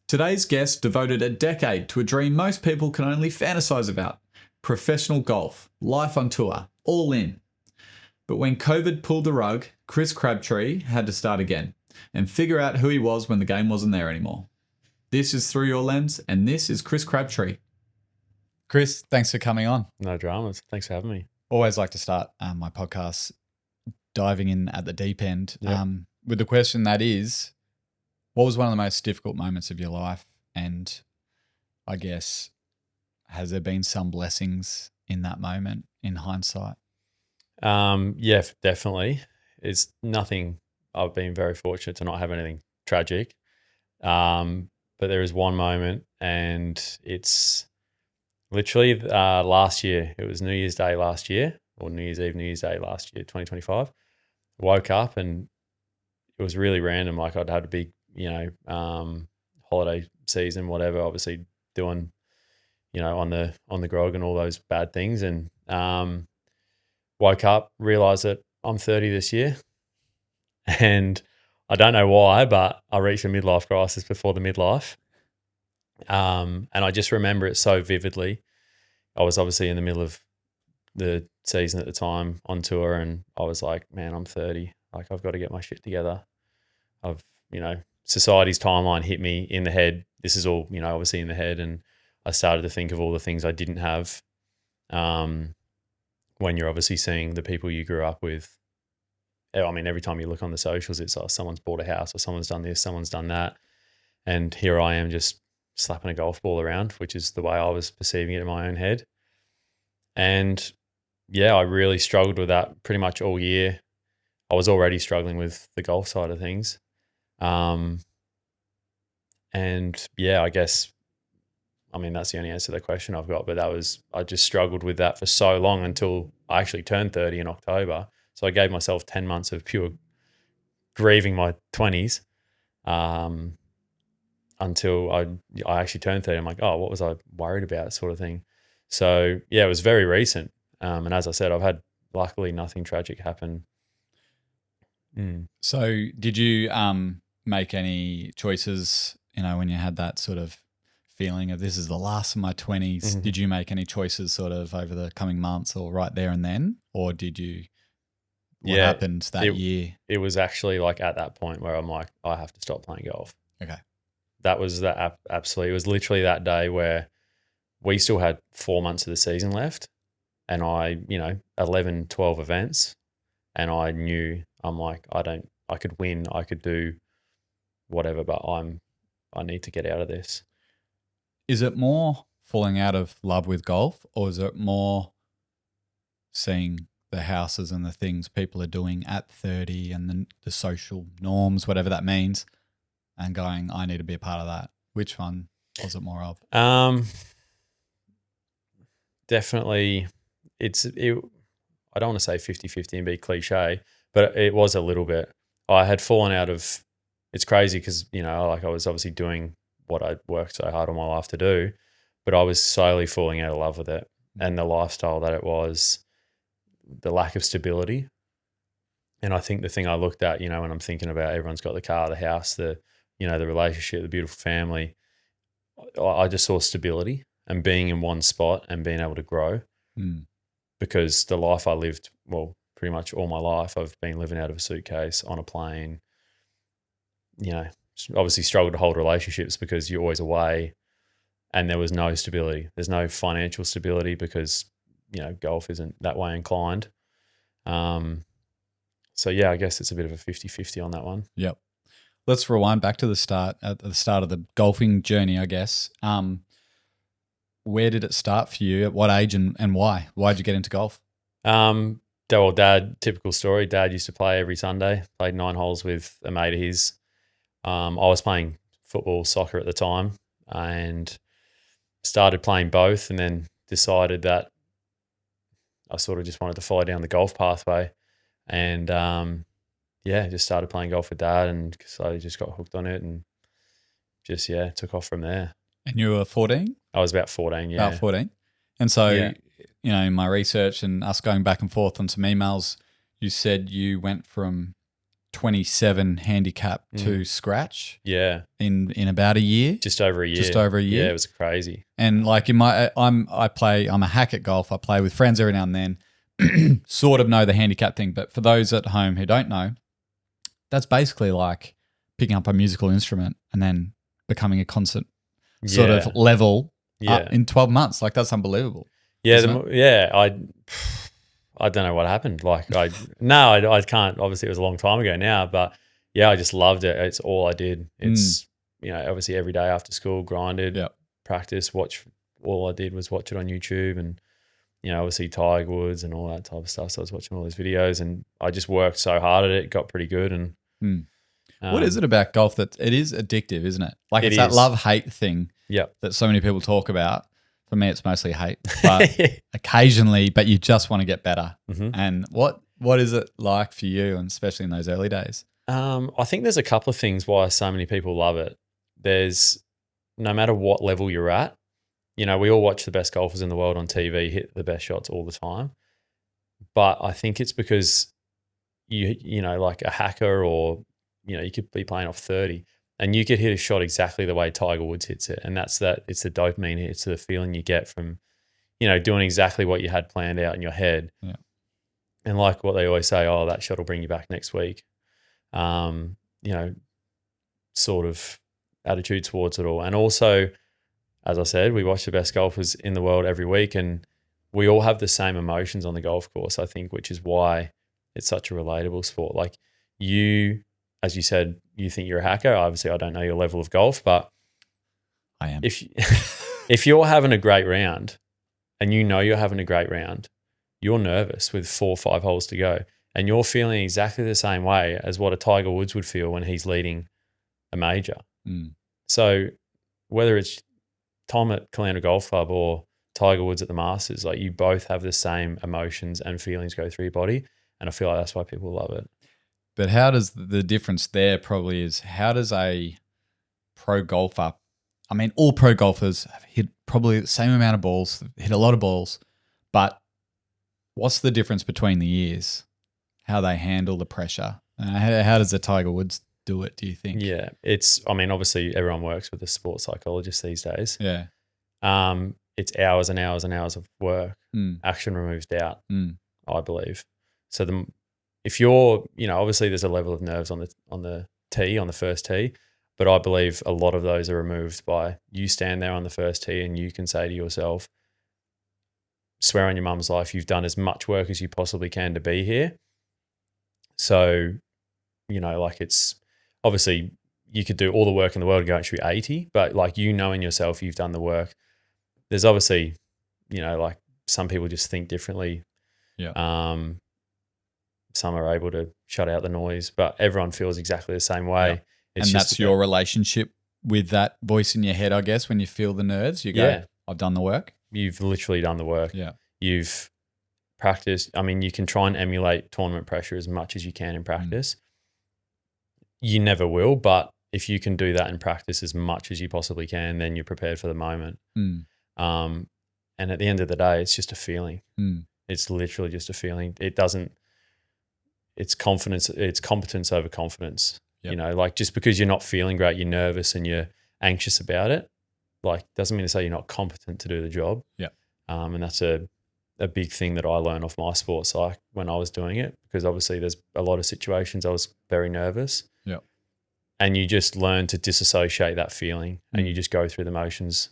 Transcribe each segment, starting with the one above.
Today's guest devoted a decade to a dream most people can only fantasize about: professional golf, life on tour, all in. But when COVID pulled the rug, Chris Crabtree had to start again and figure out who he was when the game wasn't there anymore. This is Through Your Lens, and this is Chris Crabtree. Chris, thanks for coming on. No dramas. Thanks for having me. Always like to start my podcast diving in at the deep end Yep. with the question that is, what was one of the most difficult moments of your life? And I guess, has there been some blessings in that moment in hindsight? Yeah, definitely. It's nothing. I've been very fortunate to not have anything tragic. But there is one moment, and it's literally last year. It was New Year's Day last year, or New Year's Eve, New Year's Day last year, 2025. Woke up and it was really random. Like I'd had a big, holiday season, whatever. Obviously doing, on the grog and all those bad things, and woke up, realised that I'm 30 this year, and I don't know why, but I reached a midlife crisis before the midlife. And I just remember it so vividly. I was obviously in the middle of the season at the time on tour, and I was like, man, I'm 30. Like, I've got to get my shit together. Society's timeline hit me in the head. This is all, obviously in the head. And I started to think of all the things I didn't have. When you're obviously seeing the people you grew up with. I mean, every time you look on the socials, it's someone's bought a house or someone's done this, someone's done that. And here I am just slapping a golf ball around, which is the way I was perceiving it in my own head. And yeah, I really struggled with that pretty much all year. I was already struggling with the golf side of things. And yeah, I guess, that's the only answer to the question I've got, but I just struggled with that for so long until I actually turned 30 in October. So I gave myself 10 months of pure grieving my 20s until I actually turned 30. I'm like, oh, what was I worried about, sort of thing. So yeah, it was very recent. And as I said, I've had luckily nothing tragic happen. So did you make any choices, when you had that sort of feeling of this is the last of my 20s, Mm-hmm. Did you make any choices sort of over the coming months or right there and then? Or did you, what happened that year? It was actually like at that point where I'm like, I have to stop playing golf. Okay. That was absolutely, it was literally that day where we still had 4 months of the season left, and 11, 12 events, and I knew, I'm like, I could win, I could do whatever, but I need to get out of this. Is it more falling out of love with golf, or is it more seeing the houses and the things people are doing at 30 and the social norms, whatever that means, and going, I need to be a part of that? Which one was it more of? Definitely, I don't want to say 50-50 and be cliche, but it was a little bit. I had fallen out of, it's crazy because, I was obviously doing what I worked so hard all my life to do, but I was slowly falling out of love with it and the lifestyle that it was, the lack of stability. And I think the thing I looked at, when I'm thinking about everyone's got the car, the house, the relationship, the beautiful family, I just saw stability and being in one spot and being able to grow. Because the life I lived, well, pretty much all my life, I've been living out of a suitcase on a plane, obviously struggled to hold relationships because you're always away, and there was no stability. There's no financial stability because, golf isn't that way inclined. So yeah, I guess it's a bit of a 50-50 on that one. Yep. Let's rewind back to the start, at the start of the golfing journey, I guess. Where did it start for you? At what age and why? Why did you get into golf? Dad, typical story. Dad used to play every Sunday, played 9 holes with a mate of his. I was playing football, soccer at the time, and started playing both, and then decided that I sort of just wanted to follow down the golf pathway, and just started playing golf with Dad, and slowly just got hooked on it, and just took off from there. And you were 14? I was about 14, yeah. About 14. And so, in my research and us going back and forth on some emails, you said you went from 27 handicap to scratch Yeah. in about a year. Just over a year. Just over a year. Yeah, it was crazy. And like I'm a hack at golf. I play with friends every now and then. Sort of know the handicap thing, but for those at home who don't know, that's basically like picking up a musical instrument and then becoming a concert sort of level in 12 months. Like that's unbelievable. Yeah, I don't know what happened. Like I can't. Obviously, it was a long time ago now, but yeah, I just loved it. It's all I did. It's obviously every day after school, grinded, practice, watch. All I did was watch it on YouTube, and obviously Tiger Woods and all that type of stuff. So I was watching all these videos, and I just worked so hard at it. Got pretty good. And what is it about golf that it is addictive, isn't it? Like it's that love-hate thing that so many people talk about. For me, it's mostly hate, but occasionally, but you just want to get better. Mm-hmm. And what is it like for you, and especially in those early days? I think there's a couple of things why so many people love it. There's no matter what level you're at, we all watch the best golfers in the world on TV hit the best shots all the time. But I think it's because you like a hacker or, you could be playing off 30 and you could hit a shot exactly the way Tiger Woods hits it. And it's the dopamine hit. It's the feeling you get from, doing exactly what you had planned out in your head. Yeah. And like what they always say, oh, that shot will bring you back next week. Sort of attitude towards it all. And also, as I said, we watch the best golfers in the world every week and we all have the same emotions on the golf course, I think, which is why it's such a relatable sport. Like you, as you said, you think you're a hacker. Obviously, I don't know your level of golf, but I am. If you're having a great round and you're having a great round, you're nervous with 4 or 5 holes to go and you're feeling exactly the same way as what a Tiger Woods would feel when he's leading a major. So whether it's Tom at Kalanda Golf Club or Tiger Woods at the Masters, like you both have the same emotions and feelings go through your body. And I feel like that's why people love it. But how does the difference there probably is, how does a pro golfer, I mean, all pro golfers have hit probably the same amount of balls, hit a lot of balls, but what's the difference between the years? How they handle the pressure? How does a Tiger Woods do it, do you think? Yeah, obviously everyone works with a sports psychologist these days. Yeah. It's hours and hours and hours of work. Action removes doubt, I believe. So if you're, obviously there's a level of nerves on the first tee, but I believe a lot of those are removed by you stand there on the first tee and you can say to yourself, swear on your mum's life, you've done as much work as you possibly can to be here. So, like it's obviously you could do all the work in the world and go actually 80, but like in yourself, you've done the work. There's obviously, like some people just think differently. Yeah. Some are able to shut out the noise, but everyone feels exactly the same way. Yeah. And that's your relationship with that voice in your head, I guess, when you feel the nerves, you go, I've done the work. You've literally done the work. Yeah. You've practiced. I mean, you can try and emulate tournament pressure as much as you can in practice. You never will, but if you can do that in practice as much as you possibly can, then you're prepared for the moment. And at the end of the day, it's just a feeling. It's literally just a feeling. It's confidence. It's competence over confidence. Yep. Like just because you're not feeling great, you're nervous and you're anxious about it, like doesn't mean to say you're not competent to do the job. Yeah. And that's a big thing that I learned off my sports psych when I was doing it, because obviously there's a lot of situations I was very nervous. Yeah. And you just learn to disassociate that feeling and you just go through the motions.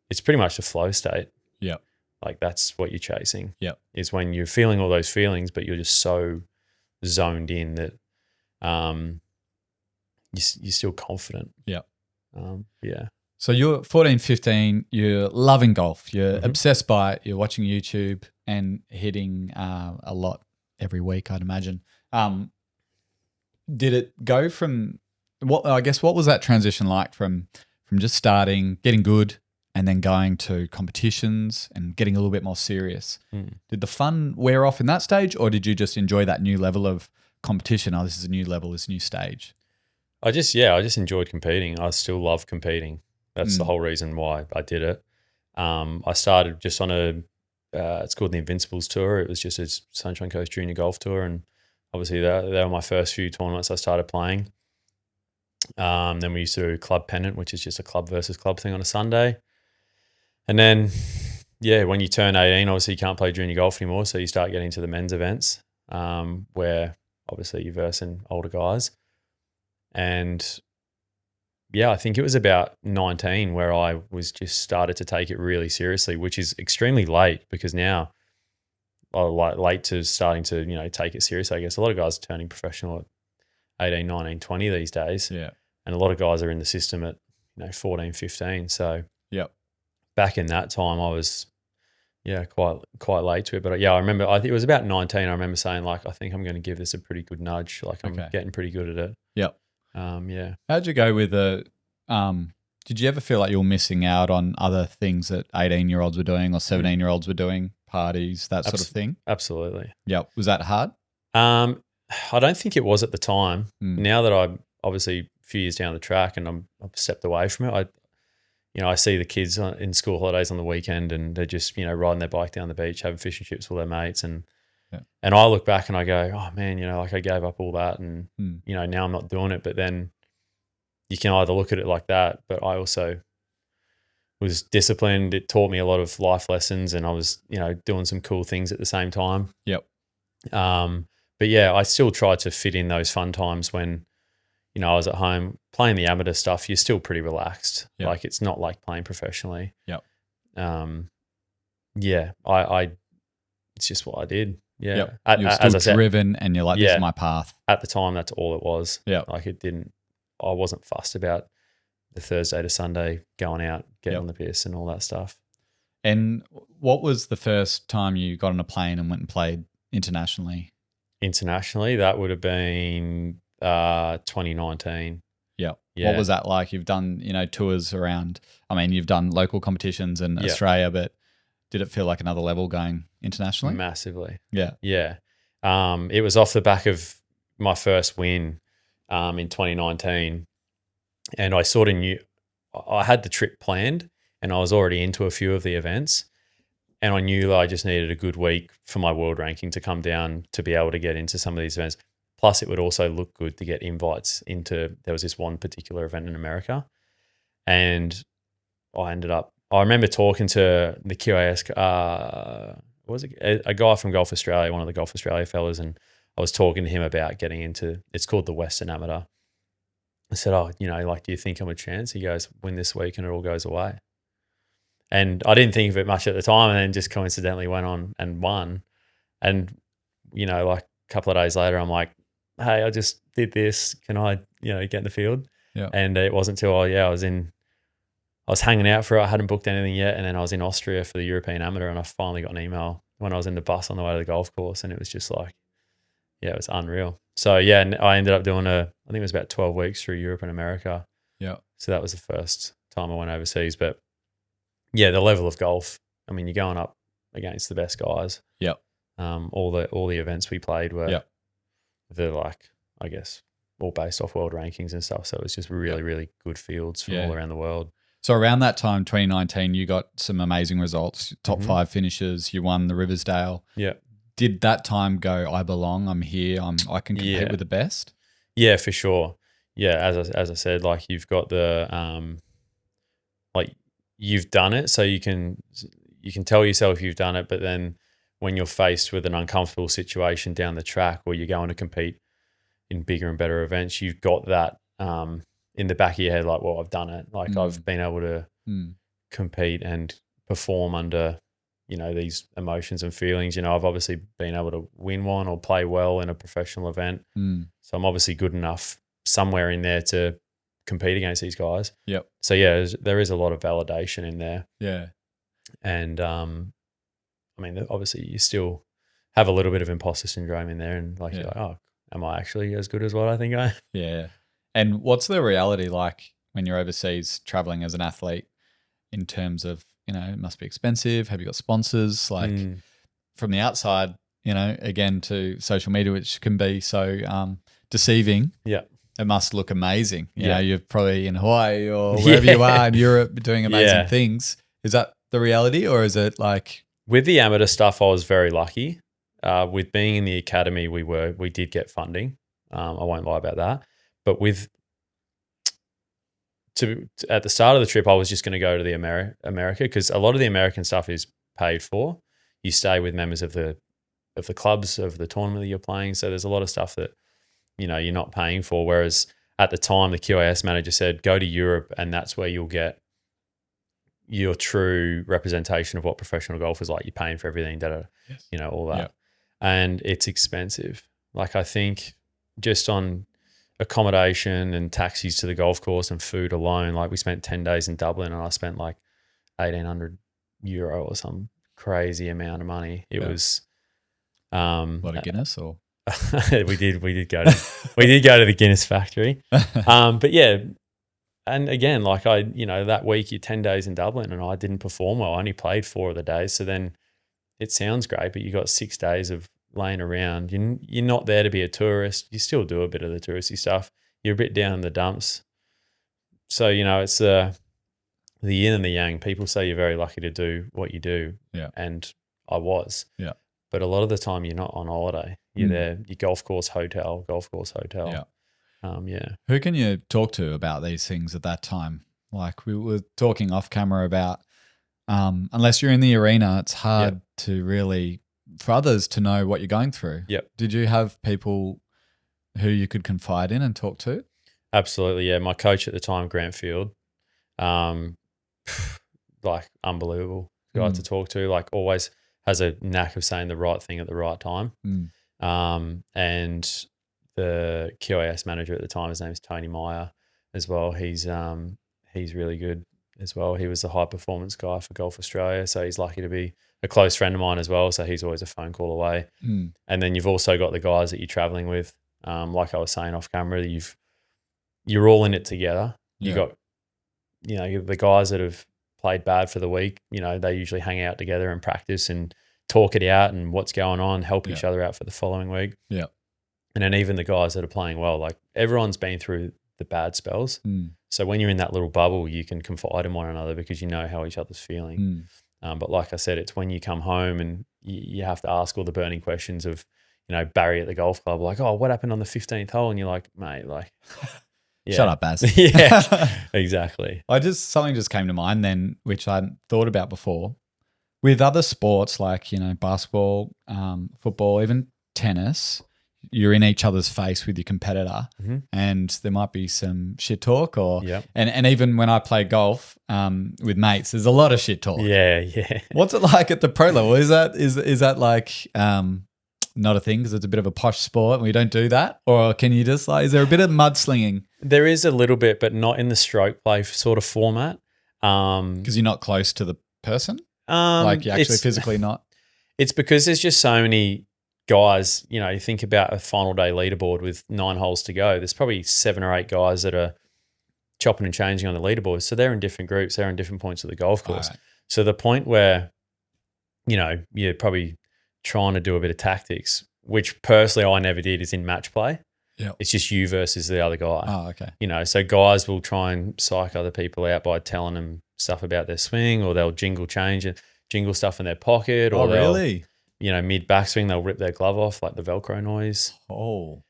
It's pretty much the flow state. Yeah. Like that's what you're chasing. Yeah. Is when you're feeling all those feelings, but you're just so zoned in that you're still confident. Yeah. Yeah. So you're 14, 15, you're loving golf. You're obsessed by it. You're watching YouTube and hitting a lot every week, I'd imagine. Did it go from what was that transition like from just starting, getting good, and then going to competitions and getting a little bit more serious? Did the fun wear off in that stage, or did you just enjoy that new level of competition? Oh, this is a new level, this new stage. I just enjoyed competing. I still love competing. That's the whole reason why I did it. I started just on it's called the Invincibles Tour. It was just a Sunshine Coast Junior Golf Tour, and obviously they were my first few tournaments I started playing. Then we used to do club pennant, which is just a club versus club thing on a Sunday. And then, yeah, when you turn 18, obviously you can't play junior golf anymore. So you start getting to the men's events where obviously you're versing older guys. And yeah, I think it was about 19 where I was just started to take it really seriously, which is extremely late because now late to starting to, take it seriously. I guess a lot of guys are turning professional at 18, 19, 20 these days. Yeah. And a lot of guys are in the system at, 14, 15. So yep. Back in that time I was, quite late to it. But yeah, I remember, I think it was about 19. I remember saying like, I think I'm going to give this a pretty good nudge. Like I'm getting pretty good at it. Yep. Yeah. How'd you go with did you ever feel like you were missing out on other things that 18-year-olds were doing or 17-year-olds were doing, parties, that sort of thing? Absolutely. Yep. Was that hard? I don't think it was at the time. Now that I'm obviously a few years down the track and I've stepped away from it, I see the kids in school holidays on the weekend and they're just, riding their bike down the beach, having fish and chips with their mates. And I look back and I go, oh man, like I gave up all that and, now I'm not doing it. But then you can either look at it like that, but I also was disciplined. It taught me a lot of life lessons and I was, doing some cool things at the same time. Yep. But yeah, I still tried to fit in those fun times when, I was at home playing the amateur stuff. You're still pretty relaxed. Yep. Like it's not like playing professionally. Yep. Yeah, I it's just what I did. Yeah. Yep. You're still as I said, driven and you're like, this is my path. At the time, that's all it was. Yeah. Like I wasn't fussed about the Thursday to Sunday going out, getting on the piss and all that stuff. And what was the first time you got on a plane and went and played internationally? Internationally, that would have been 2019. Yeah. What was that like? You've done, tours around, you've done local competitions in Australia, but did it feel like another level going internationally? Massively. Yeah. Yeah. It was off the back of my first win in 2019. And I sort of knew I had the trip planned and I was already into a few of the events. And I knew that I just needed a good week for my world ranking to come down to be able to get into some of these events. Plus, it would also look good to get invites into, there was this one particular event in America. And I remember talking to the QAS, a guy from Golf Australia, one of the Golf Australia fellas, and I was talking to him about getting into, it's called the Western Amateur. I said, do you think I'm a chance? He goes, win this week and it all goes away. And I didn't think of it much at the time and then just coincidentally went on and won. And, like a couple of days later, I'm like, hey, I just did this. Can I, get in the field? Yeah. And it wasn't until I was hanging out for it. I hadn't booked anything yet. And then I was in Austria for the European Amateur and I finally got an email when I was in the bus on the way to the golf course. And it was just like, it was unreal. So yeah, I ended up doing I think it was about 12 weeks through Europe and America. Yeah. So that was the first time I went overseas. But yeah, the level of golf, you're going up against the best guys. Yep. All the events we played were they're like, I guess, all based off world rankings and stuff. So it was just really, really good fields from all around the world. So around that time, 2019, you got some amazing results, top 5 finishes. You won the Riversdale. Yeah. Did that time go, I belong, I'm here, I can compete with the best? Yeah, for sure. Yeah, as I said, like you've got the like you've done it, so you can tell yourself you've done it, but then when you're faced with an uncomfortable situation down the track where you're going to compete in bigger and better events, you've got that in the back of your head, like, well, I've done it. Like I've been able to compete and perform under, these emotions and feelings. I've obviously been able to win one or play well in a professional event. So I'm obviously good enough somewhere in there to compete against these guys. Yep. So yeah, there is a lot of validation in there. Yeah. And obviously you still have a little bit of imposter syndrome in there and you're like, oh, am I actually as good as what I think I am? Yeah. And what's the reality like when you're overseas traveling as an athlete in terms of, it must be expensive. Have you got sponsors? Like from the outside, again to social media, which can be so deceiving. Yeah. It must look amazing. You know, you're probably in Hawaii or wherever you are in Europe doing amazing things. Is that the reality or is it like? With the amateur stuff, I was very lucky. with being in the academy, we did get funding. I won't lie about that. But at the start of the trip, I was just going to go to the America, because a lot of the American stuff is paid for. You stay with members of the clubs of the tournament that you're playing. So there's a lot of stuff that, you're not paying for. Whereas at the time, the QAS manager said, go to Europe, and that's where you'll get your true representation of what professional golf is like. You're paying for everything, Yes. all that. Yep. And it's expensive. Like, I think just on accommodation and taxis to the golf course and food alone, like we spent 10 days in Dublin, and I spent like €1,800 or some crazy amount of money. It was a lot of Guinness, or we did go to the Guinness factory. But yeah, and again, like that week, you're 10 days in Dublin, and I didn't perform well. I only played 4 of the days. So then it sounds great, but you got 6 days of laying around. You're not there to be a tourist. You still do a bit of the touristy stuff. You're a bit down in the dumps. So, it's the yin and the yang. People say you're very lucky to do what you do. Yeah. And I was. Yeah. But a lot of the time you're not on holiday. You're there, your golf course hotel. Yeah. Yeah. Who can you talk to about these things at that time? Like we were talking off camera about, unless you're in the arena, it's hard to really, for others to know what you're going through. Yep. Did you have people who you could confide in and talk to? Absolutely, yeah. My coach at the time, Grant Field, like unbelievable guy to talk to. Like always has a knack of saying the right thing at the right time. And the QAS manager at the time, his name's Tony Meyer as well. He's really good as well. He was the high performance guy for Golf Australia, so he's lucky to be a close friend of mine as well. So he's always a phone call away. And then you've also got the guys that you're traveling with. Like I was saying off camera, you're all in it together. You got, the guys that have played bad for the week. They usually hang out together and practice and talk it out and what's going on, help each other out for the following week. Yeah. And then even the guys that are playing well, like everyone's been through the bad spells. So when you're in that little bubble, you can confide in one another because you know how each other's feeling. But like I said, it's when you come home and you have to ask all the burning questions of, Barry at the golf club, like, oh, what happened on the 15th hole? And you're like, mate, like, shut up, Baz. Yeah, exactly. Something just came to mind then, which I hadn't thought about before. With other sports like, basketball, football, even tennis, you're in each other's face with your competitor, and there might be some shit talk and even when I play golf with mates, there's a lot of shit talk. Yeah. What's it like at the pro level? Is that like not a thing because it's a bit of a posh sport and we don't do that? Or can you just is there a bit of mudslinging? There is a little bit, but not in the stroke play sort of format. Because you're not close to the person? Like you're actually physically not? It's because there's just so many guys, you think about a final day leaderboard with 9 holes to go. There's probably 7 or 8 guys that are chopping and changing on the leaderboard. So they're in different groups. They're in different points of the golf course. Right. So the point where, you're probably trying to do a bit of tactics, which personally I never did, is in match play. Yeah. It's just you versus the other guy. Oh, okay. So guys will try and psych other people out by telling them stuff about their swing, or they'll jingle stuff in their pocket. Or really? Mid backswing, they'll rip their glove off, like the Velcro noise. Oh,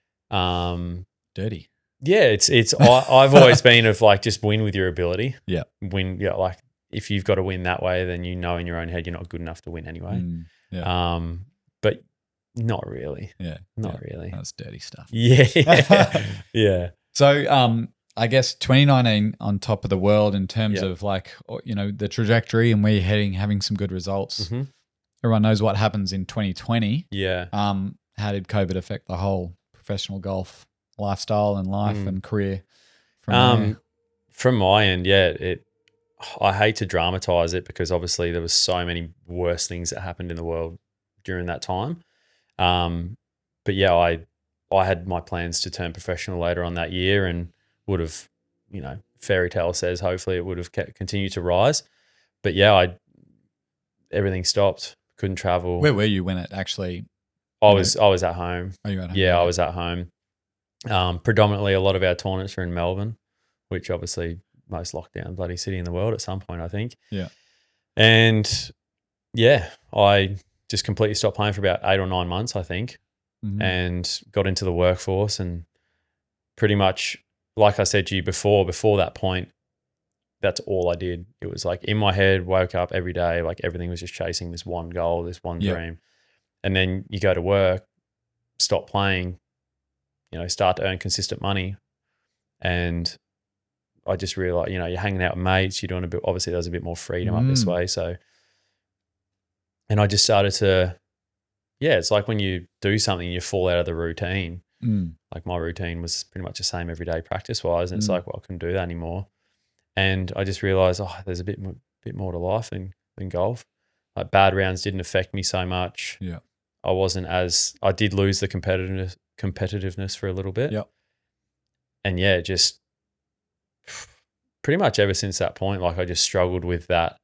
dirty. Yeah, it's. I've always been of like just win with your ability. Yeah, win. Yeah, like if you've got to win that way, then in your own head you're not good enough to win anyway. But not really. Yeah, not really. That's dirty stuff. Yeah, yeah. So, I guess 2019 on top of the world in terms of like the trajectory and where you're heading, having some good results. Everyone knows what happens in 2020. Yeah. How did COVID affect the whole professional golf lifestyle and life and career? From my end, I hate to dramatize it because obviously there was so many worse things that happened in the world during that time. But yeah, I had my plans to turn professional later on that year and would have, fairy tale says, hopefully it would have continued to rise. But yeah, everything stopped. Couldn't travel. Where were you when it actually? I was at home. Oh, you were at home? Yeah, I was at home. Predominantly, a lot of our tournaments are in Melbourne, which obviously most lockdown bloody city in the world at some point, I think. Yeah. And yeah, I just completely stopped playing for about 8 or 9 months, I think, and got into the workforce. And pretty much, like I said to you before that point, that's all I did. It was like in my head, woke up every day, like everything was just chasing this one goal, this one dream. And then you go to work, stop playing, start to earn consistent money. And I just realized, you're hanging out with mates, you're doing a bit, obviously there's a bit more freedom up this way. So, and I just started to, it's like when you do something, you fall out of the routine. Like my routine was pretty much the same every day practice wise. And it's like, well, I couldn't do that anymore. And I just realized, there's a bit more to life than golf. Like bad rounds didn't affect me so much. Yeah. I did lose the competitiveness for a little bit. Yeah. And just pretty much ever since that point, like I just struggled with that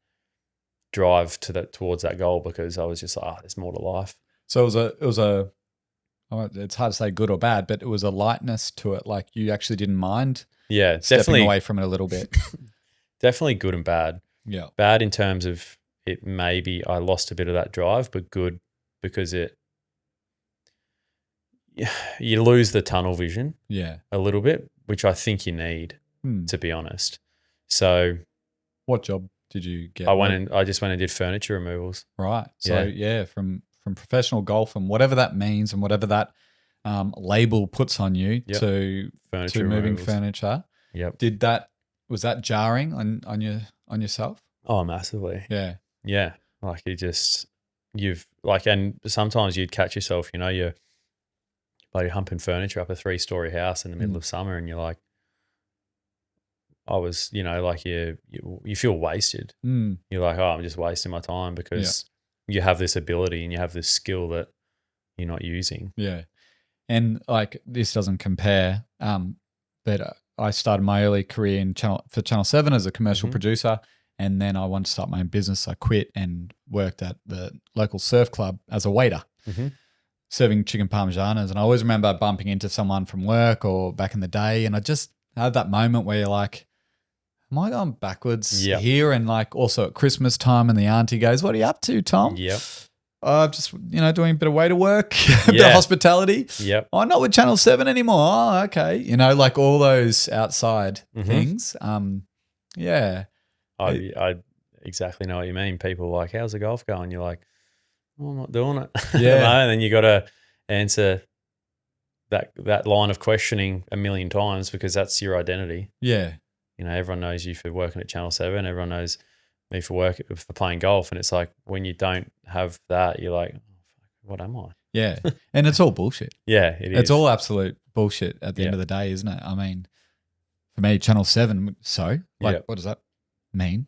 drive towards that goal because I was just like, there's more to life. So it was a it's hard to say good or bad, but it was a lightness to it. Like you actually didn't mind. Yeah, stepping definitely away from it a little bit. Definitely good and bad. Yeah. Bad in terms of it, maybe I lost a bit of that drive, but good because you lose the tunnel vision. Yeah. A little bit, which I think you need, to be honest. So what job did you get? I just went and did furniture removals. Right. So from professional golf and whatever that means and whatever that label puts on you to moving removals. furniture. Yep. Was that jarring on yourself? Oh, massively. Yeah. Yeah. Like and sometimes you'd catch yourself, you're humping furniture up a 3-story house in the middle of summer and you're like, I was, like you feel wasted. You're like, I'm just wasting my time because you have this ability and you have this skill that you're not using. Yeah. And like this doesn't compare, but I started my early career for Channel 7 as a commercial producer, and then I wanted to start my own business. I quit and worked at the local surf club as a waiter, serving chicken parmesanas. And I always remember bumping into someone from work or back in the day, and I just had that moment where you're like, am I going backwards here? And like also at Christmas time and the auntie goes, what are you up to, Tom? Yep. Just, doing a bit of waiter work, a bit of hospitality. Yep. I'm not with Channel 7 anymore. Oh, okay. Like all those outside things. Yeah. I exactly know what you mean. People are like, how's the golf going? You're like, well, I'm not doing it. Yeah. And then you got to answer that line of questioning a million times because that's your identity. Yeah. Everyone knows you for working at Channel 7. Everyone knows me for playing golf. And it's like when you don't have that, you're like, what am I? Yeah. And it's all bullshit. Yeah, it is. It's all absolute bullshit at the end of the day, isn't it? I mean, for me, Channel 7, what does that mean?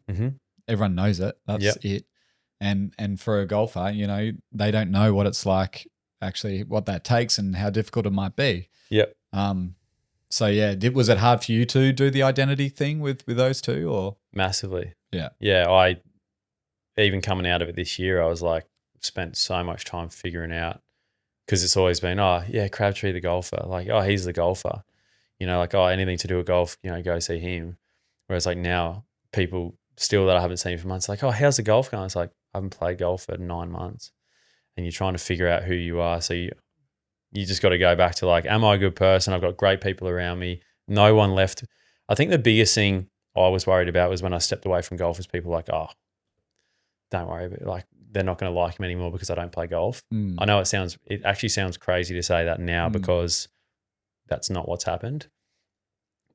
Everyone knows it. That's it. And for a golfer, they don't know what it's like, actually what that takes and how difficult it might be. Yep. So was it hard for you to do the identity thing with those two or? Massively. Yeah. Yeah. I even coming out of it this year, I was like, spent so much time figuring out because it's always been, Crabtree the golfer, like, he's the golfer, anything to do with golf, go see him. Whereas like now people still that I haven't seen for months, like, how's the golf going? It's like, I haven't played golf for 9 months and you're trying to figure out who you are. So you just got to go back to like, am I a good person? I've got great people around me. No one left. I think the biggest thing I was worried about was when I stepped away from golf was people like, don't worry about it. Like they're not going to like him anymore because I don't play golf. I know it actually sounds crazy to say that now because that's not what's happened,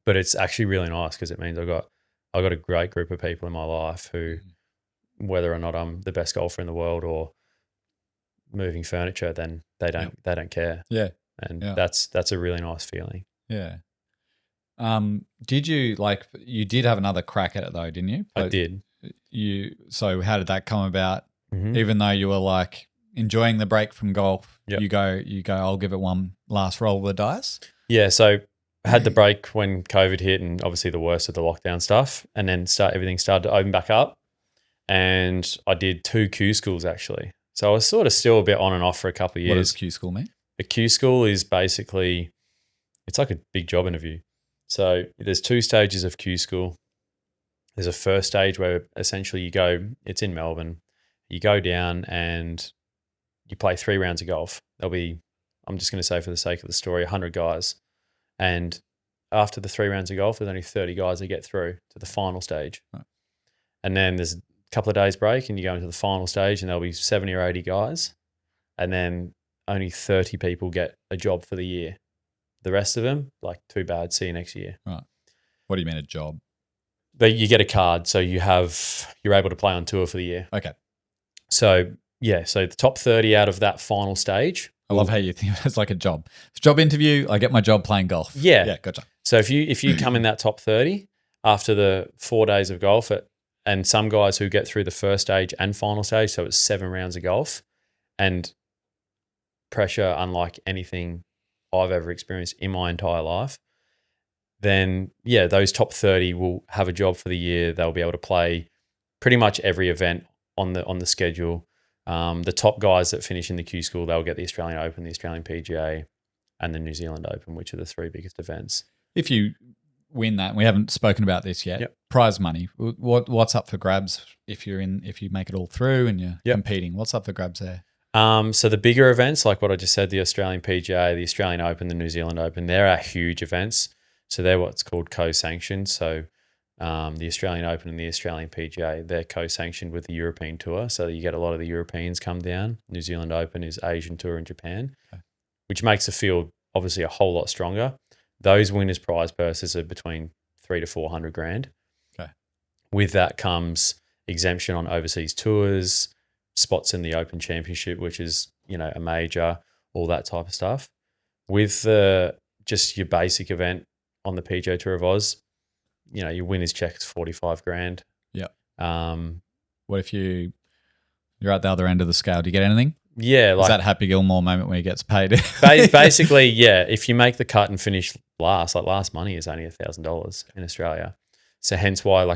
but it's actually really nice because it means I've got a great group of people in my life who, whether or not I'm the best golfer in the world or moving furniture, then they don't care. Yeah. And that's a really nice feeling. Yeah. Did you you did have another crack at it though, didn't you? I did. So how did that come about? Even though you were like enjoying the break from golf, you go, I'll give it one last roll of the dice. Yeah. So I had the break when COVID hit and obviously the worst of the lockdown stuff, and then everything started to open back up, and I did 2 Q schools actually. So I was sort of still a bit on and off for a couple of years. What does Q school mean? A Q school is basically, it's like a big job interview. So there's 2 stages of Q school. There's a first stage where essentially it's in Melbourne. You go down and you play 3 rounds of golf. There'll be, I'm just going to say for the sake of the story, 100 guys. And after the 3 rounds of golf, there's only 30 guys that get through to the final stage. Right. And then there's a couple of days break and you go into the final stage and there'll be 70 or 80 guys. And then only 30 people get a job for the year. The rest of them, like, too bad, see you next year. Right. What do you mean a job? You get a card, so you're able to play on tour for the year. Okay. So yeah, so the top 30 out of that final stage. I love how you think it's like a job. It's a job interview. I get my job playing golf. Yeah. Yeah, gotcha. So if you come in that top 30 after the 4 days of golf, and some guys who get through the first stage and final stage, so it's 7 rounds of golf, and pressure unlike anything I've ever experienced in my entire life, then yeah, those top 30 will have a job for the year. They'll be able to play pretty much every event on the schedule. The top guys that finish in the Q School, they'll get the Australian Open, the Australian PGA, and the New Zealand Open, which are the 3 biggest events. If you win that, and we haven't spoken about this yet, Yep. prize money. What's up for grabs if you make it all through and you're competing? What's up for grabs there? So the bigger events, like what I just said, the Australian PGA, the Australian Open, the New Zealand Open, they're our huge events. So they're what's called co-sanctioned. So the Australian Open and the Australian PGA, they're co-sanctioned with the European Tour. So you get a lot of the Europeans come down. New Zealand Open is Asian Tour in Japan, which makes the field obviously a whole lot stronger. Those winners' prize purses are between 300 to 400 grand. Okay. With that comes exemption on overseas tours, spots in the Open Championship, which is, a major, all that type of stuff. With just your basic event on the PGA Tour of Oz, your winner's check is 45 grand. Yeah. What if you're at the other end of the scale? Do you get anything? Yeah. Is that Happy Gilmore moment where he gets paid? Basically, yeah. If you make the cut and finish last, like last money is only $1,000 in Australia. So hence why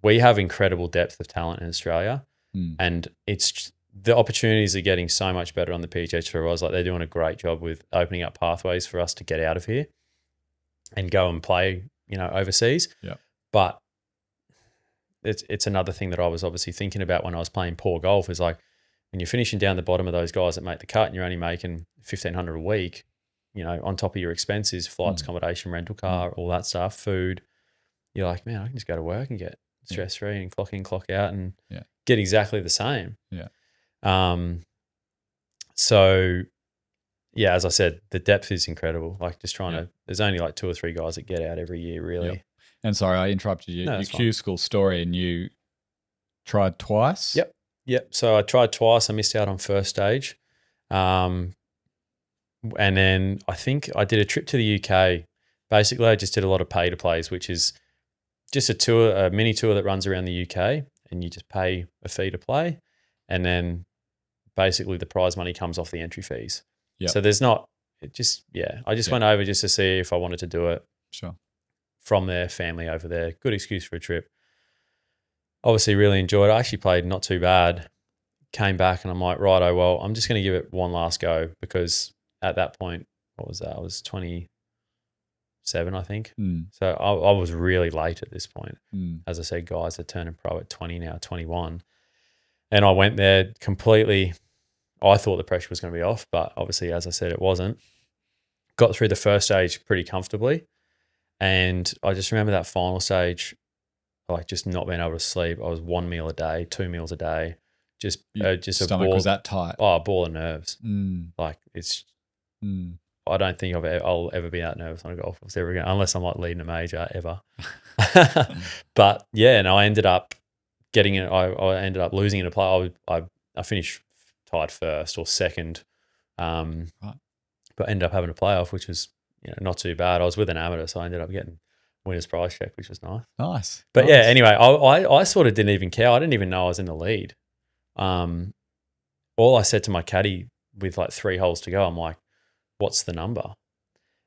we have incredible depth of talent in Australia. And it's the opportunities are getting so much better on the PGA Tour. I was like, they're doing a great job with opening up pathways for us to get out of here and go and play, overseas. Yeah. But it's another thing that I was obviously thinking about when I was playing poor golf is like when you're finishing down the bottom of those guys that make the cut and you're only making $1,500 a week, on top of your expenses, flights, accommodation, rental car, all that stuff, food. You're like, man, I can just go to work and get stress-free and clock in, clock out and get exactly the same. Yeah. So, yeah, as I said, the depth is incredible. Like just there's only like 2 or 3 guys that get out every year, really. Yep. And sorry, I interrupted you. No, your that's Q fine. School story, and you tried twice? Yep. So I tried twice. I missed out on first stage. And then I think I did a trip to the UK. Basically, I just did a lot of pay to plays, which is just a mini tour that runs around the UK, and you just pay a fee to play. And then basically the prize money comes off the entry fees. Yep. So there's not, I just went over just to see if I wanted to do it. Sure. From their family over there. Good excuse for a trip. Obviously really enjoyed it. I actually played not too bad. Came back and I'm like, righto, well, I'm just going to give it one last go because at that point, what was that? I was 27, I think. So I was really late at this point. As I said, guys are turning pro at 20 now, 21. And I went there completely, I thought the pressure was going to be off, but obviously, as I said, it wasn't. Got through the first stage pretty comfortably. And I just remember that final stage, like just not being able to sleep. I was 1 meal a day, 2 meals a day, just a stomach ball. Was that tight? Oh, a ball of nerves. Like it's, I don't think I'll ever be that nervous on a golf course ever again, unless I'm like leading a major ever. But yeah, and I ended up getting it. I ended up losing in a play. I finished tied first or second, Right. but ended up having a playoff, which was not too bad. I was with an amateur, so I ended up getting winner's prize check, which was nice. Nice. But yeah, anyway, I sort of didn't even care. I didn't even know I was in the lead. All I said to my caddy with like 3 holes to go, I'm like, what's the number?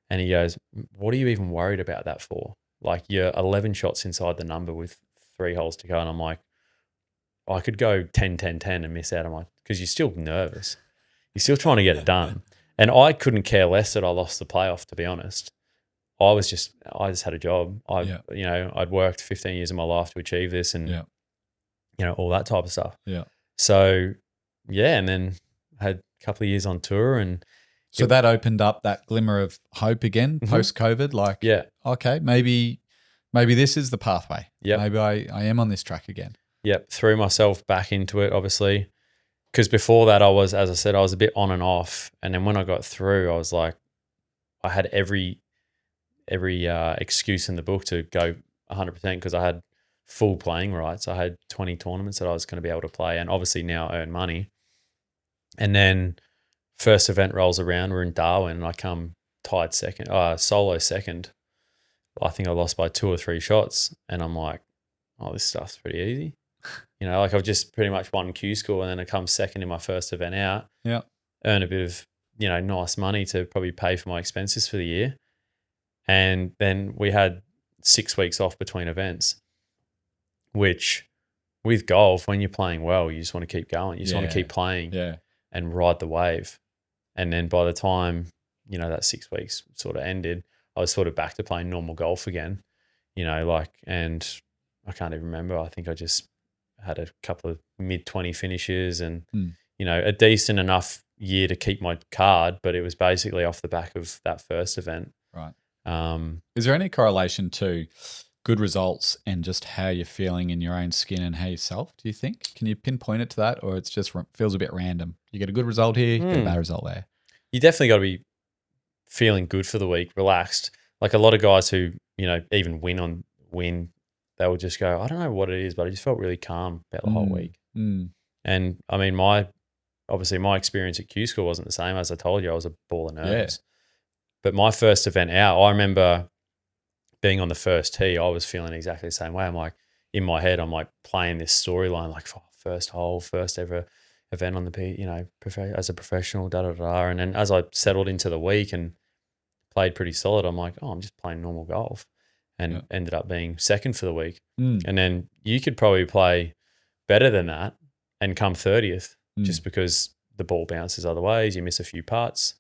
And he goes, what are you even worried about that for? Like you're 11 shots inside the number with 3 holes to go. And I'm like, I could go 10, 10, 10 and miss out on because you're still nervous. You're still trying to get it done. And I couldn't care less that I lost the playoff, to be honest. I just had a job. I'd worked 15 years of my life to achieve this and, all that type of stuff. Yeah. So, yeah. And then had a couple of years on tour, and So that opened up that glimmer of hope again post-COVID. Like, yeah, okay, maybe this is the pathway. Yep. Maybe I am on this track again. Yep, threw myself back into it, obviously, because before that as I said, I was a bit on and off, and then when I got through, I was like, I had every excuse in the book to go 100% because I had full playing rights. I had 20 tournaments that I was going to be able to play, and obviously now earn money. And then first event rolls around, we're in Darwin, and I come tied second, solo second. I think I lost by 2 or 3 shots, and I'm like, oh, this stuff's pretty easy. Like I've just pretty much won Q score, and then I come second in my first event out. Yeah. Earn a bit of, nice money to probably pay for my expenses for the year. And then we had 6 weeks off between events, which with golf, when you're playing well, you just want to keep going. You just want to keep playing and ride the wave. And then by the time, that 6 weeks sort of ended, I was sort of back to playing normal golf again, and I can't even remember. I think I just had a couple of mid-20 finishes and, a decent enough year to keep my card, but it was basically off the back of that first event. Right. Is there any correlation to good results and just how you're feeling in your own skin and how you self, do you think? Can you pinpoint it to that, or it's just feels a bit random? You get a good result here, you get a bad result there. You definitely got to be feeling good for the week, relaxed. Like a lot of guys who, even win, they will just go, I don't know what it is, but I just felt really calm about the whole week. And I mean, my experience at Q School wasn't the same. As I told you, I was a ball of nerves. But my first event out, I remember being on the first tee, I was feeling exactly the same way. I'm like, in my head, I'm like playing this storyline, like first hole, first ever event on the as a professional, And then as I settled into the week and played pretty solid, I'm like, I'm just playing normal golf, and ended up being second for the week. And then you could probably play better than that and come 30th just because the ball bounces other ways, you miss a few putts.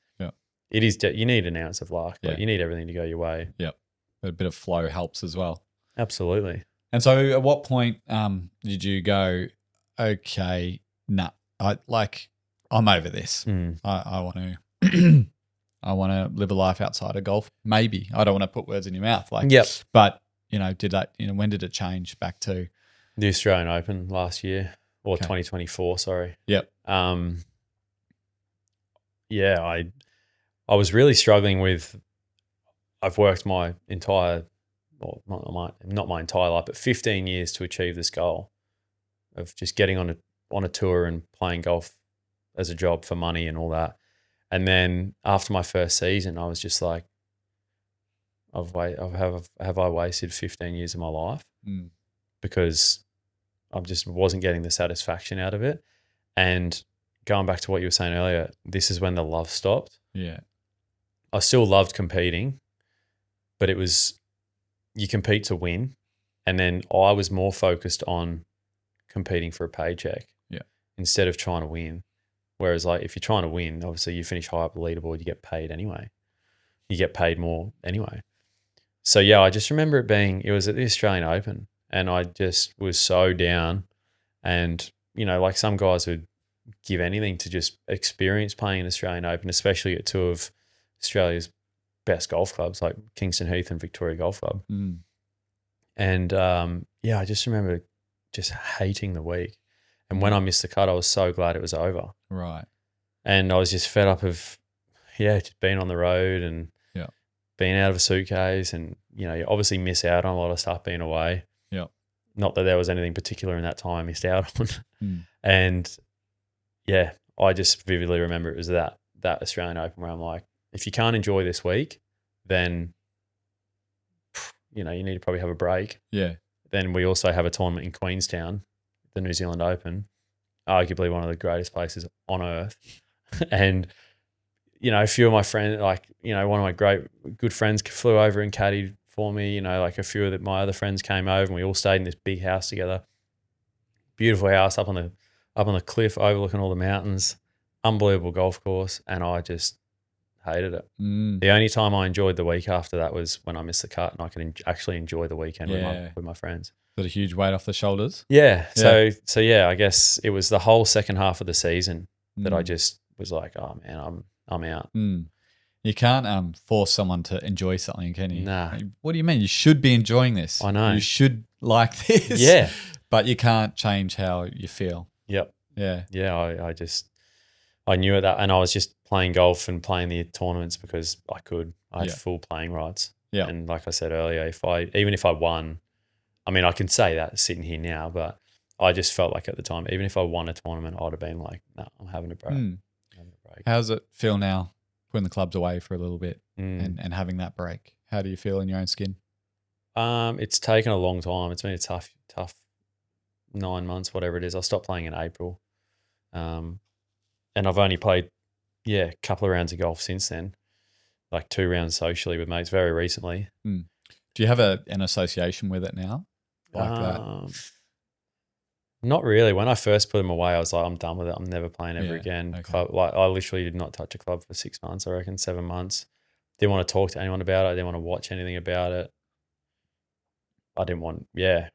It is you need an ounce of luck, but you need everything to go your way. Yep. A bit of flow helps as well. Absolutely. And so at what point did you go, okay, nah, I'm over this. I want to I want to live a life outside of golf. Maybe. I don't want to put words in your mouth. But, did that, when did it change back to? The Australian Open last year, or 2024, sorry. Yep. I was really struggling with, I've worked my entire, well, not my entire life, but 15 years to achieve this goal of just getting on a tour and playing golf as a job for money and all that. And then after my first season, I was just like, have I wasted 15 years of my life? Because I just wasn't getting the satisfaction out of it. And going back to what you were saying earlier, this is when the love stopped. Yeah. I still loved competing, but it was, you compete to win. And then I was more focused on competing for a paycheck instead of trying to win. Whereas like if you're trying to win, obviously you finish high up the leaderboard, you get paid anyway. You get paid more anyway. So I just remember it was at the Australian Open, and I just was so down. And, like some guys would give anything to just experience playing an Australian Open, especially at 2 of Australia's best golf clubs like Kingston Heath and Victoria Golf Club. And I just remember just hating the week. And when I missed the cut, I was so glad it was over. Right. And I was just fed up of, just being on the road and being out of a suitcase, and, you obviously miss out on a lot of stuff being away. Yeah. Not that there was anything particular in that time I missed out on. And I just vividly remember it was that Australian Open where I'm like, if you can't enjoy this week, then, you need to probably have a break. Yeah. Then we also have a tournament in Queenstown, the New Zealand Open, arguably one of the greatest places on earth. And, a few of my friends, one of my good friends flew over and caddied for me. A few of my other friends came over, and we all stayed in this big house together. Beautiful house up on the cliff overlooking all the mountains. Unbelievable golf course. And I just hated it. The only time I enjoyed the week after that was when I missed the cut, and I could actually enjoy the weekend with my friends. Got a huge weight off the shoulders. Yeah. So I guess it was the whole second half of the season that I just was like, oh man, I'm out. You can't force someone to enjoy something, can you? Nah. Like, what do you mean? You should be enjoying this. I know. You should like this. Yeah. But you can't change how you feel. Yep. Yeah. Yeah. I knew it that, and I was just playing golf and playing the tournaments because I could. I had full playing rights. Yeah. And like I said earlier, even if I won, I mean, I can say that sitting here now, but I just felt like at the time, even if I won a tournament, I'd have been like, no, I'm having a break. How does it feel now putting the clubs away for a little bit and having that break? How do you feel in your own skin? It's taken a long time. It's been a tough 9 months, whatever it is. I stopped playing in April. And I've only played, a couple of rounds of golf since then, like 2 rounds socially with mates very recently. Do you have an association with it now? Like that? Not really. When I first put them away, I was like, I'm done with it. I'm never playing ever Yeah, again. okay. I literally did not touch a club for 6 months, I reckon, 7 months. Didn't want to talk to anyone about it. I didn't want to watch anything about it. I didn't want, I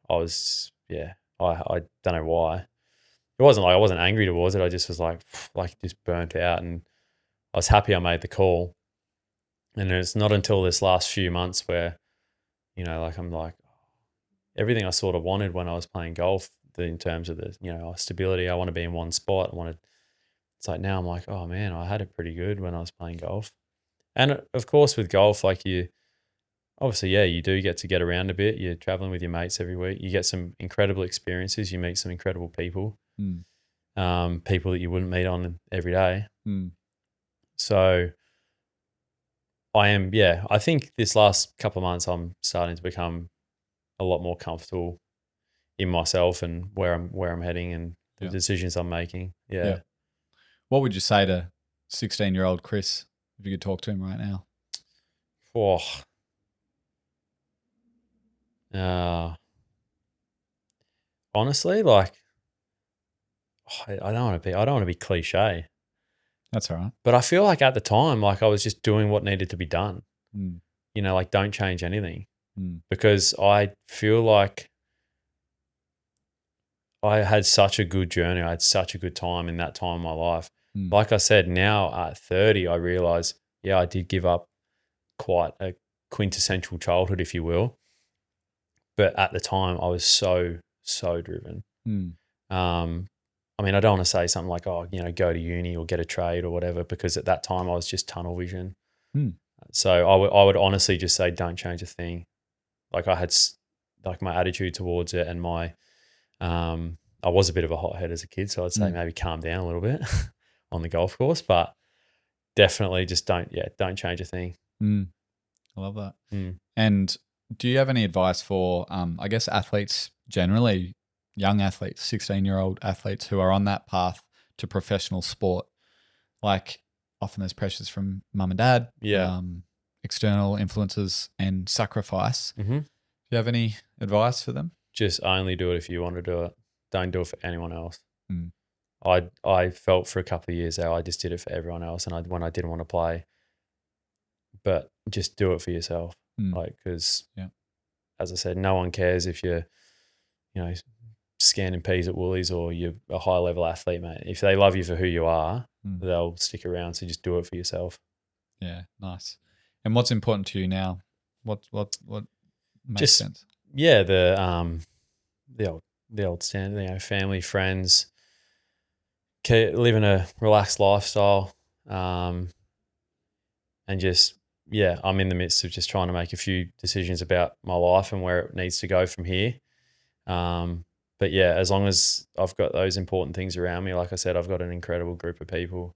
don't know why. It wasn't like I wasn't angry towards it. I just was like just burnt out, and I was happy I made the call. And it's not until this last few months where, I'm like, everything I sort of wanted when I was playing golf, in terms of the, stability. I want to be in one spot. It's like now I'm like, oh man, I had it pretty good when I was playing golf. And of course with golf, like you do get to get around a bit. You're traveling with your mates every week. You get some incredible experiences. You meet some incredible people, people that you wouldn't meet on every day. So I think this last couple of months I'm starting to become a lot more comfortable in myself and where I'm heading and the decisions I'm making. Yeah. What would you say to 16-year-old Chris if you could talk to him right now? Honestly, like I don't want to be cliche. That's all right. But I feel like at the time, like I was just doing what needed to be done. Like don't change anything. Because I feel like I had such a good journey. I had such a good time in that time of my life. Like I said, now at 30, I realize, I did give up quite a quintessential childhood, if you will. But at the time, I was so, so driven. I mean, I don't want to say something like, go to uni or get a trade or whatever, because at that time I was just tunnel vision. So I would honestly just say, don't change a thing. Like I had like my attitude towards it, and my, I was a bit of a hothead as a kid. So I'd say maybe calm down a little bit on the golf course, but definitely just don't change a thing. I love that. And do you have any advice for, I guess, athletes generally, young athletes, 16-year-old athletes who are on that path to professional sport? Like often there's pressures from mum and dad, external influences and sacrifice. Do you have any advice for them? Just only do it if you want to do it. Don't do it for anyone else. I felt for a couple of years there, I just did it for everyone else, and when I didn't want to play. But just do it for yourself, because as I said, no one cares if you're, scanning peas at Woolies or you're a high level athlete, mate. If they love you for who you are, they'll stick around. So just do it for yourself. Yeah, nice. And what's important to you now? What makes sense? Yeah, the old standard, family, friends, living a relaxed lifestyle, and just I'm in the midst of just trying to make a few decisions about my life and where it needs to go from here. But as long as I've got those important things around me, like I said, I've got an incredible group of people,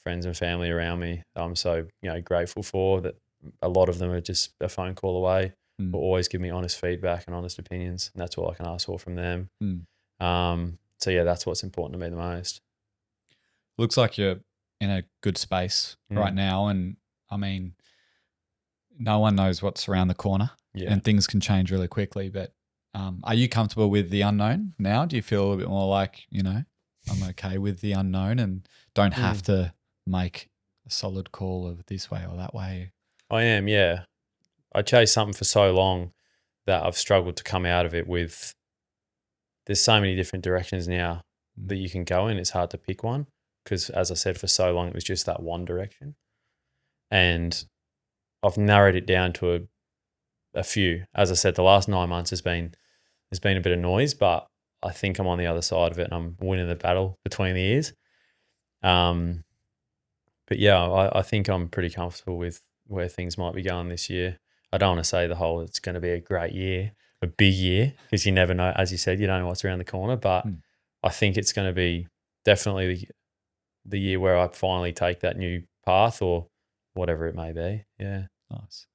friends and family around me. I'm so grateful for that. A lot of them are just a phone call away. Will always give me honest feedback and honest opinions, and that's all I can ask for from them. So that's what's important to me the most. Looks like you're in a good space right now, and I mean, no one knows what's around the corner, and things can change really quickly. But are you comfortable with the unknown now? Do you feel a little bit more like, I'm okay with the unknown and don't have to make a solid call of this way or that way? I am, yeah. I chased something for so long that I've struggled to come out of it there's so many different directions now that you can go in. It's hard to pick one because, as I said, for so long it was just that one direction, and I've narrowed it down to a few. As I said, the last 9 months there's been a bit of noise, but I think I'm on the other side of it and I'm winning the battle between the ears. But yeah, I think I'm pretty comfortable with where things might be going this year. I don't want to say it's going to be a great year, a big year, because you never know. As you said, you don't know what's around the corner, but I think it's going to be definitely the year where I finally take that new path or whatever it may be. Yeah. Nice.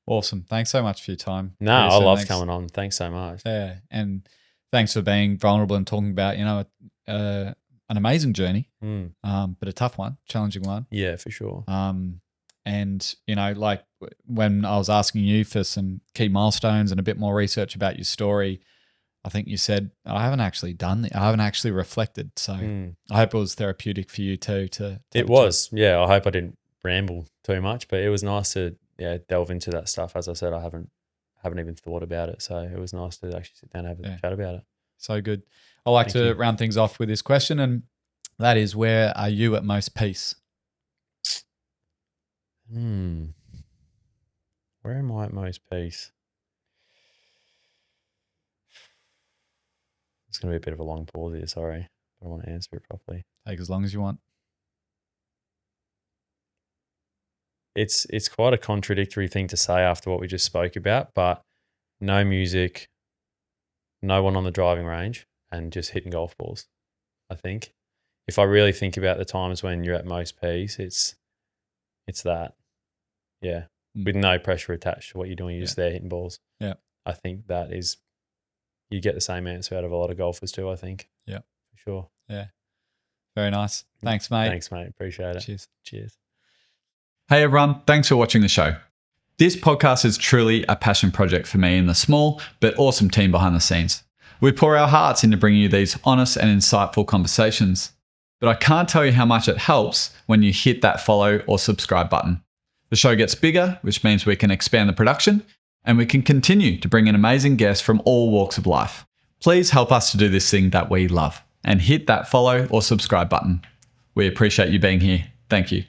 Awesome. Thanks so much for your time. No, I love coming on. Thanks so much. Yeah. And thanks for being vulnerable and talking about, an amazing journey, but a tough one, challenging one. Yeah, for sure. And, like when I was asking you for some key milestones and a bit more research about your story, I think you said, I haven't actually I haven't actually reflected. So I hope it was therapeutic for you too. It was. Yeah. I hope I didn't ramble too much, but it was nice to delve into that stuff. As I said, I haven't even thought about it. So it was nice to actually sit down and have a chat about it. So good. I like to round things off with this question, and that is, where are you at most peace? Where am I at most peace? It's going to be a bit of a long pause here, sorry. I want to answer it properly. Take as long as you want. It's quite a contradictory thing to say after what we just spoke about, but no music, no one on the driving range, and just hitting golf balls, I think. If I really think about the times when you're at most peace, it's that. Yeah. With no pressure attached to what you're doing. You're just there hitting balls. Yeah. I think that is, you get the same answer out of a lot of golfers too, I think. Yeah. For sure. Yeah. Very nice. Thanks, mate. Thanks, mate. Appreciate it. Cheers. Hey, everyone. Thanks for watching the show. This podcast is truly a passion project for me and the small but awesome team behind the scenes. We pour our hearts into bringing you these honest and insightful conversations. But I can't tell you how much it helps when you hit that follow or subscribe button. The show gets bigger, which means we can expand the production and we can continue to bring in amazing guests from all walks of life. Please help us to do this thing that we love and hit that follow or subscribe button. We appreciate you being here. Thank you.